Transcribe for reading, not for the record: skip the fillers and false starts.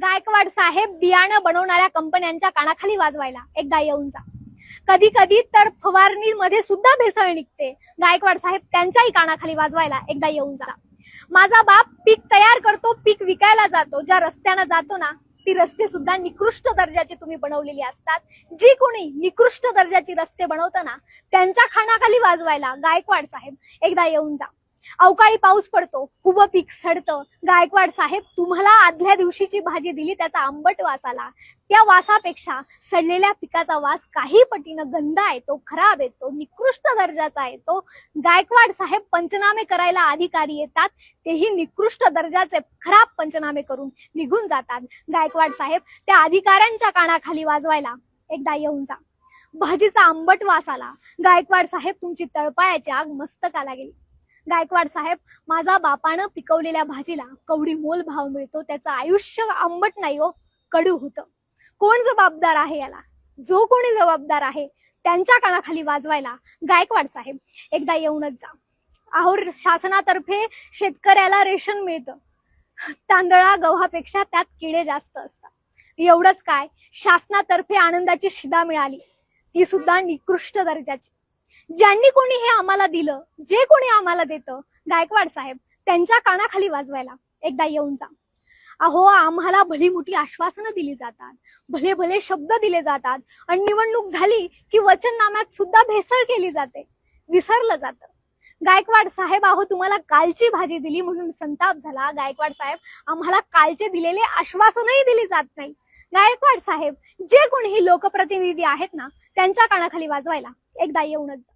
गायकवाड साहेब बियाणं बनवणाऱ्या कंपन्यांच्या कानाखाली वाजवायला एकदा येऊन जा. कधी कधी तर फवारणीमध्ये सुद्धा भेसळ निघते. गायकवाड साहेब त्यांच्याही कानाखाली वाजवायला एकदा येऊन जा. माझा बाप पीक तयार करतो, पीक विकायला जातो. ज्या रस्त्यानं जातो ना, ती रस्ते सुद्धा निकृष्ट दर्जाचे तुम्ही बनवलेली असतात. जी कोणी निकृष्ट दर्जाची रस्ते बनवतं ना, त्यांच्या खानाखाली वाजवायला गायकवाड साहेब एकदा येऊन जा. अवकाळी पाऊस पडतो, उभं पीक सडतं. गायकवाड साहेब तुम्हाला आदल्या दिवशीची भाजी दिली त्याचा आंबट वास आला. त्या वासापेक्षा सडलेल्या पिकाचा वास काही पटीनं गंध येतो, खराब येतो, निकृष्ट दर्जाचा येतो. गायकवाड साहेब पंचनामे करायला अधिकारी येतात, तेही निकृष्ट दर्जाचे खराब पंचनामे करून निघून जातात. गायकवाड साहेब त्या अधिकाऱ्यांच्या कानाखाली वाजवायला एकदा येऊन जा. भाजीचा आंबट वास आला. गायकवाड साहेब तुमची तळपायाची आग मस्तकाला गेली. गायकवाड साहेब माझ्या बापानं पिकवलेल्या भाजीला कवडी मोल भाव मिळतो. त्याचं आयुष्य आंबट नाही हो, कडू होतं. कोण जबाबदार आहे याला? जो कोणी जबाबदार आहे त्यांच्या कानाखाली वाजवायला गायकवाड साहेब एकदा येऊनच जा. अहो, शासनातर्फे शेतकऱ्याला रेशन मिळतं. तांदळा गव्हापेक्षा त्यात किडे जास्त असतात. एवढंच काय, शासनातर्फे आनंदाची शिदा मिळाली, ती सुद्धा निकृष्ट दर्जाची. ज्यांनी कोणी हे आम्हाला दिलं, जे कोणी आम्हाला देतं, गायकवाड साहेब त्यांच्या कानाखाली वाजवायला एकदा येऊन जा. अहो, आम्हाला भली मोठी आश्वासनं दिली जातात, भले भले शब्द दिले जातात, आणि निवडणूक झाली की वचननाम्यात सुद्धा भेसळ केली जाते, विसरलं जातं. गायकवाड साहेब, अहो तुम्हाला कालची भाजी दिली म्हणून संताप झाला. गायकवाड साहेब, आम्हाला कालचे दिलेले आश्वासनही दिली जात नाही. गायकवाड साहेब, जे कोणी लोकप्रतिनिधी आहेत ना, त्यांच्या कानाखाली वाजवायला एकदा येऊनच जा.